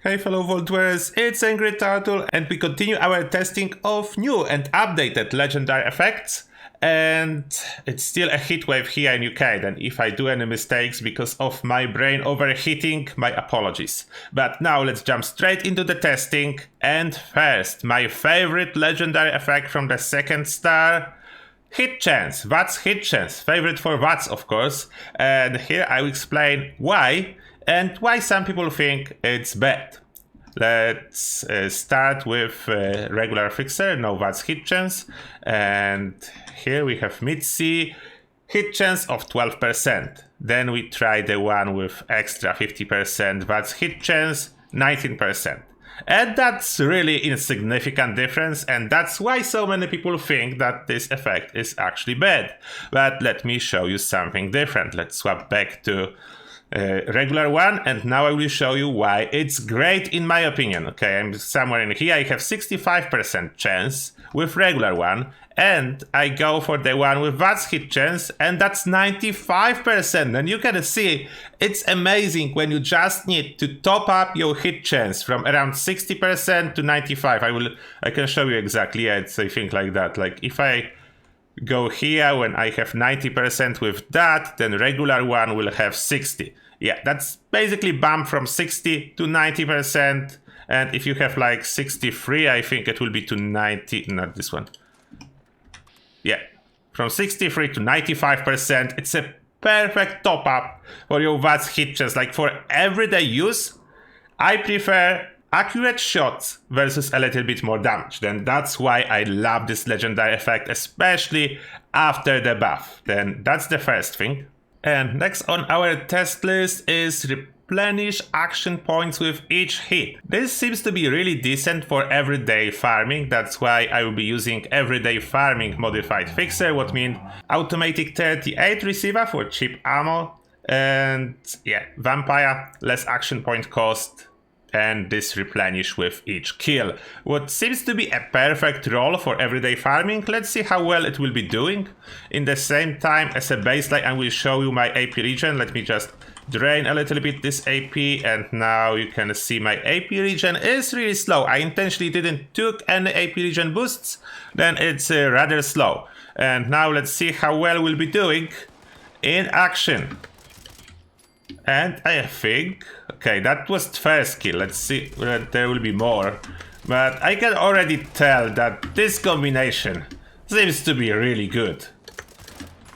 Hey fellow Vault wearers, it's Angry Turtle, and we continue our testing of new and updated legendary effects. And it's still a heatwave here in UK, and if I do any mistakes because of my brain overheating, my apologies. But now let's jump straight into the testing. And first, my favorite legendary effect from the second star, Hit Chance, VATS Hit Chance, favorite for VATS of course. And here I will explain why and why some people think it's bad. Let's start with regular fixer, no VATS hit chance, and here we have mid-C, hit chance of 12%. Then we try the one with extra 50% VATS hit chance, 19%. And that's really insignificant difference, and that's why so many people think that this effect is actually bad. But let me show you something different. Let's swap back to regular one, and now I will show you why it's great in my opinion. Okay, I'm somewhere in here. I have 65% chance with regular one, and I go for the one with VATS hit chance, and that's 95%. And you can see it's amazing when you just need to top up your hit chance from around 60% to 95. I can show you exactly. Yeah, it's I think like that. Like if I go here when I have 90% with that, then regular one will have 60. Yeah, that's basically bump from 60 to 90%. And if you have like 63, I think it will be to 90, not this one. Yeah, from 63 to 95%. It's a perfect top up for your VATS hit chance. Like for everyday use, I prefer accurate shots versus a little bit more damage. Then that's why I love this legendary effect, especially after the buff. Then that's the first thing. And next on our test list is replenish action points with each hit. This seems to be really decent for everyday farming. That's why I will be using everyday farming modified fixer, what means automatic 38 receiver for cheap ammo. And yeah, vampire, less action point cost, and this replenish with each kill. What seems to be a perfect role for everyday farming. Let's see how well it will be doing. In the same time, as a baseline, I will show you my AP regen. Let me just drain a little bit this AP, and now you can see my AP regen is really slow. I intentionally didn't took any AP regen boosts, then it's rather slow. And now let's see how well we'll be doing in action. And I think, okay, that was the first kill. Let's see, there will be more. But I can already tell that this combination seems to be really good.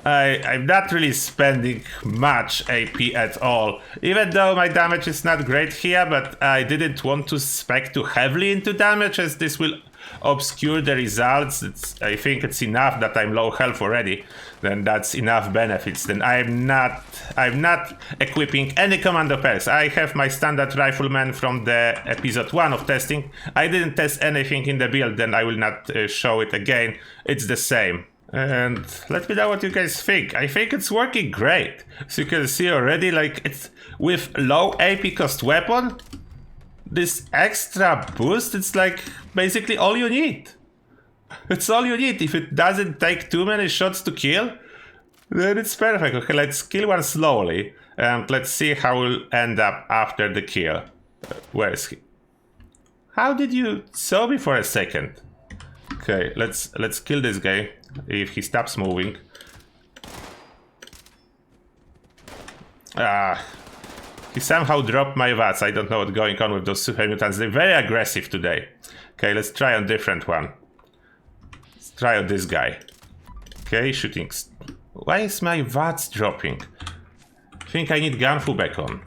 I'm not really spending much AP at all. Even though my damage is not great here, but I didn't want to spec too heavily into damage, as this will obscure the results. I think it's enough that I'm low health already. Then that's enough benefits. Then I'm not equipping any commando pairs. I have my standard rifleman from the episode 1 of testing. I didn't test anything in the build, then I will not show it again. It's the same. And let me know what you guys think. I think it's working great. So you can see already, like, it's with low AP cost weapon, this extra boost, it's like basically all you need. It's all you need. If it doesn't take too many shots to kill, then it's perfect. Okay, let's kill one slowly, and let's see how we'll end up after the kill. Where is he? How did you saw me for a second? Okay, let's kill this guy if he stops moving. He somehow dropped my VATS. I don't know what's going on with those super mutants. They're very aggressive today. Okay, let's try on different one. Let's try on this guy. Okay, shooting. Why is my VATS dropping? I think I need Gunfu back on.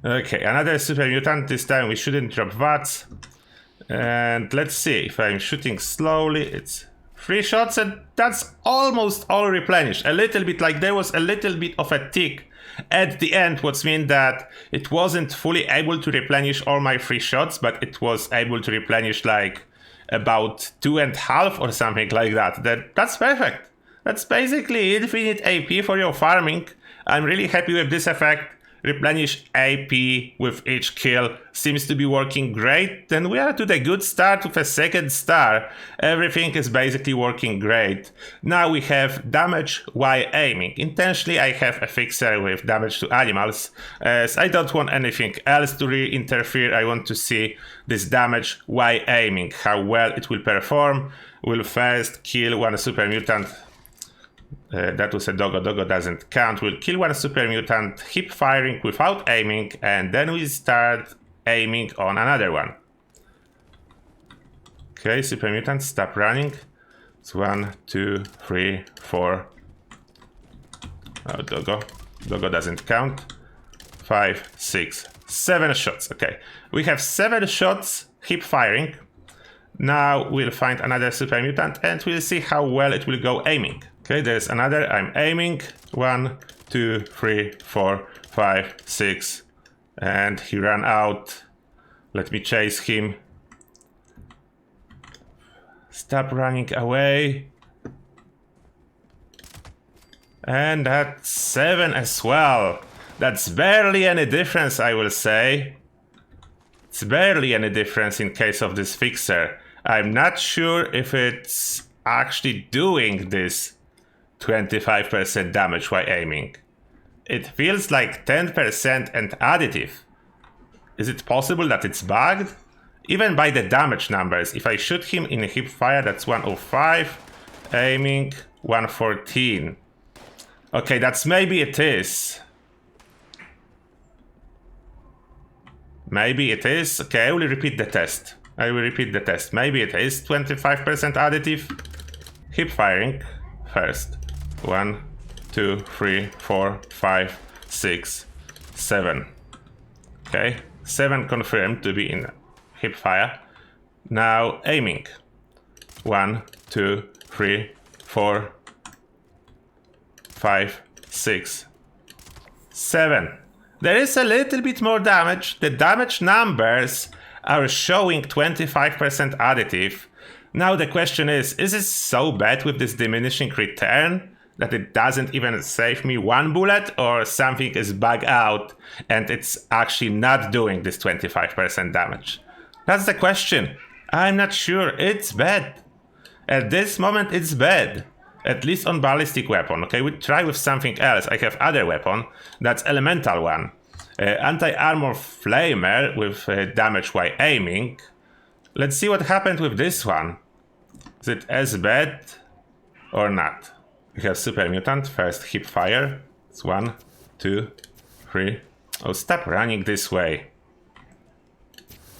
Okay, another super mutant. This time we shouldn't drop VATS. And let's see, if I'm shooting slowly, it's 3 shots, and that's almost all replenished. A little bit, like there was a little bit of a tick at the end, what means that it wasn't fully able to replenish all my 3 shots, but it was able to replenish like about 2.5 or something like that. That's perfect. That's basically infinite AP for your farming. I'm really happy with this effect. replenish AP with each kill seems to be working great, then we are to the good start with a second star. Everything is basically working great. Now we have damage while aiming. Intentionally I have a fixer with damage to animals, as I don't want anything else to really interfere. I want to see this damage while aiming, how well it will perform. We'll first kill one super mutant. That was a doggo. Doggo doesn't count. We'll kill one super mutant, hip firing without aiming, and then we start aiming on another one. Okay, super mutant, stop running. It's 1, 2, 3, 4. Oh, doggo. Doggo doesn't count. 5, 6, 7 shots. Okay, we have 7 shots hip firing. Now we'll find another super mutant and we'll see how well it will go aiming. Okay, there's another. I'm aiming. 1, 2, 3, 4, 5, 6. And he ran out. Let me chase him. Stop running away. And that's 7 as well. That's barely any difference, I will say. It's barely any difference in case of this fixer. I'm not sure if it's actually doing this 25% damage while aiming. It feels like 10% and additive. Is it possible that it's bugged? Even by the damage numbers, if I shoot him in a hip fire, that's 105, aiming 114. Okay, that's maybe it is. Maybe it is. Okay, I will repeat the test. Maybe it is 25% additive. Hip firing first. 1, 2, 3, 4, 5, 6, 7. Okay, 7 confirmed to be in hip fire. Now aiming. 1, 2, 3, 4, 5, 6, 7. There is a little bit more damage. The damage numbers are showing 25% additive. Now the question is it so bad with this diminishing return that it doesn't even save me 1 bullet, or something is bugged out and it's actually not doing this 25% damage? That's the question. I'm not sure. It's bad. At this moment it's bad. At least on ballistic weapon. Okay, we try with something else. I have other weapon. That's elemental one. Anti-armor flamer with damage while aiming. Let's see what happened with this one. Is it as bad or not? We have super mutant, first hip fire. It's 1, 2, 3. Oh, stop running this way.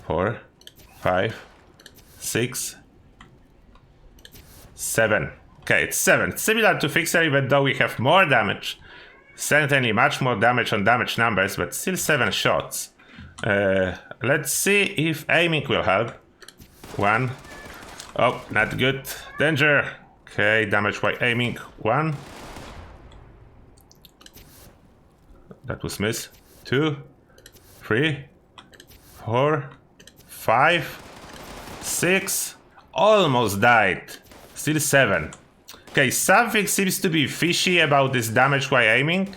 4, 5, 6, 7. Okay, it's 7. It's similar to Fixer, even though we have more damage. Certainly much more damage on damage numbers, but still 7 shots. Let's see if aiming will help. 1. Oh, not good. Danger. Okay, damage while aiming. 1. That was miss. 2, 3, 4, 5, 6. Almost died. Still 7. Okay, something seems to be fishy about this damage while aiming.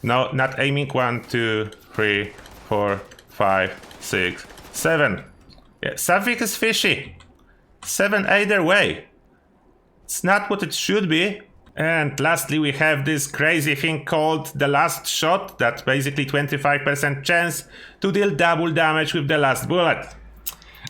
No, not aiming. 1, 2, 3, 4, 5, 6, 7. Yeah, something is fishy. 7 either way. It's not what it should be. And lastly, we have this crazy thing called the last shot. That's basically 25% chance to deal double damage with the last bullet.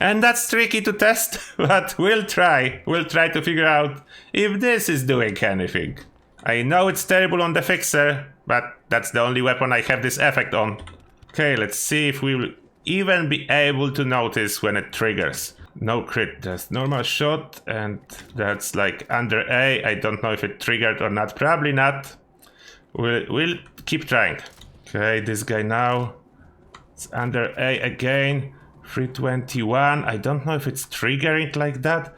And that's tricky to test, but we'll try. We'll try to figure out if this is doing anything. I know it's terrible on the Fixer, but that's the only weapon I have this effect on. Okay, let's see if we'll even be able to notice when it triggers. No crit, just normal shot, and that's like under A. I don't know if it triggered or not, probably not. We'll keep trying. Okay, this guy now. It's under A again. 321. I don't know if it's triggering like that.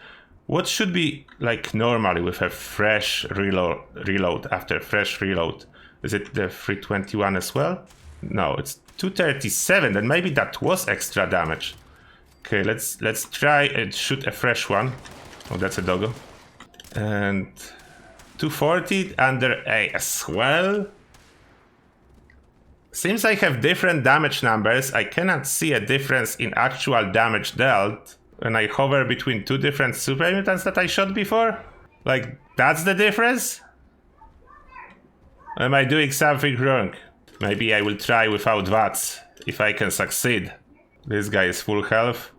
What should be like normally with a fresh reload after fresh reload? Is it the 321 as well? No, it's 237. Then maybe that was extra damage. Okay, let's try and shoot a fresh one. Oh, that's a doggo. And 240 under A as well. Since I have different damage numbers, I cannot see a difference in actual damage dealt when I hover between two different super mutants that I shot before. Like, that's the difference? Am I doing something wrong? Maybe I will try without VATS, if I can succeed. This guy is full health.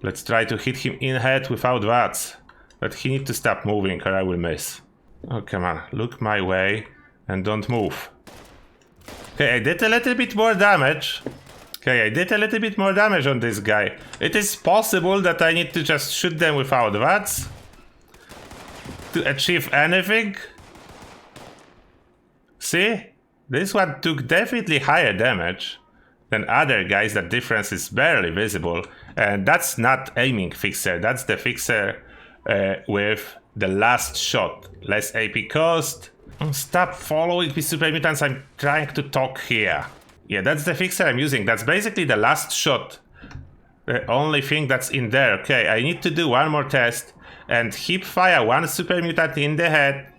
Let's try to hit him in head without VATS. But he needs to stop moving or I will miss. Oh, come on, look my way and don't move. Okay, I did a little bit more damage. Okay, I did a little bit more damage on this guy. It is possible that I need to just shoot them without VATS to achieve anything. See? This one took definitely higher damage than other guys. That difference is barely visible. And that's not aiming fixer. That's the fixer with the last shot. Less AP cost. Stop following me, super mutants. I'm trying to talk here. Yeah, that's the fixer I'm using. That's basically the last shot. The only thing that's in there. Okay, I need to do one more test and hip fire one super mutant in the head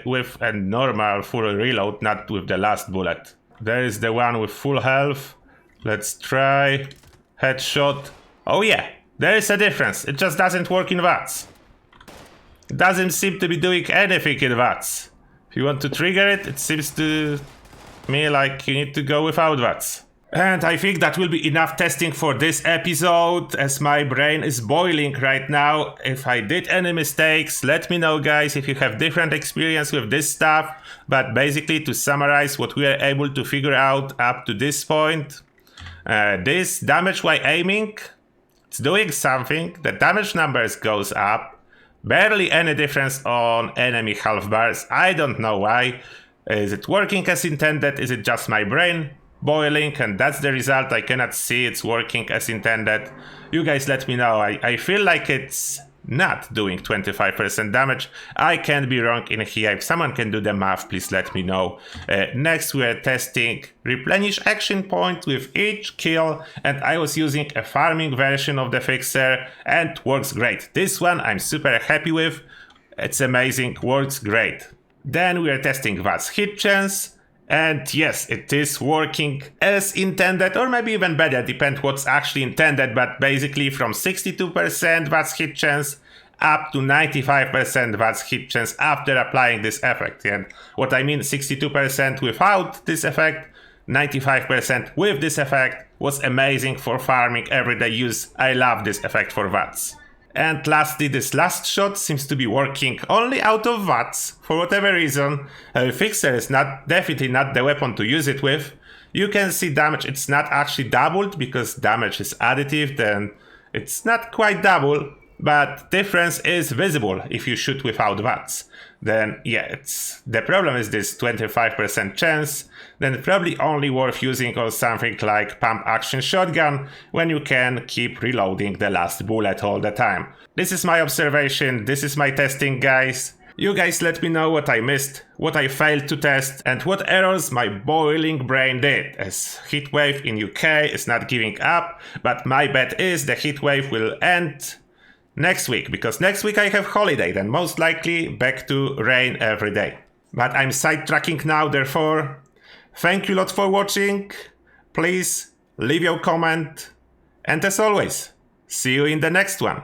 with a normal full reload, not with the last bullet. There is the one with full health. Let's try headshot. Oh yeah, there is a difference. It just doesn't work in VATS. It doesn't seem to be doing anything in VATS. If you want to trigger it, it seems to me like you need to go without VATS. And I think that will be enough testing for this episode, as my brain is boiling right now. If I did any mistakes, let me know, guys, if you have different experience with this stuff. But basically, to summarize what we are able to figure out up to this point, this damage while aiming, it's doing something. The damage numbers goes up. Barely any difference on enemy health bars. I don't know why. Is it working as intended? Is it just my brain boiling and that's the result? I cannot see it's working as intended. You guys let me know. I feel like it's not doing 25% damage. I can be wrong in here. If someone can do the math, please let me know. Next we are testing replenish action point with each kill, and I was using a farming version of the fixer and works great. This one I'm super happy with. It's amazing, works great. Then we are testing VATS hit chance, and yes, it is working as intended, or maybe even better, depends what's actually intended, but basically from 62% VATS hit chance up to 95% VATS hit chance after applying this effect. And what I mean 62% without this effect, 95% with this effect was amazing for farming everyday use. I love this effect for VATS. And lastly, this last shot seems to be working only out of VATS. For whatever reason, Fixer is definitely not the weapon to use it with. You can see damage, it's not actually doubled because damage is additive, then it's not quite double, but difference is visible if you shoot without VATS. Then yeah, the problem is this 25% chance, then probably only worth using on something like pump action shotgun when you can keep reloading the last bullet all the time. This is my observation, this is my testing, guys. You guys let me know what I missed, what I failed to test, and what errors my boiling brain did, as heatwave in UK is not giving up, but my bet is the heatwave will end next week, because next week I have holiday, then most likely back to rain every day. But I'm sidetracking now, therefore, thank you a lot for watching, please leave your comment, and as always, see you in the next one.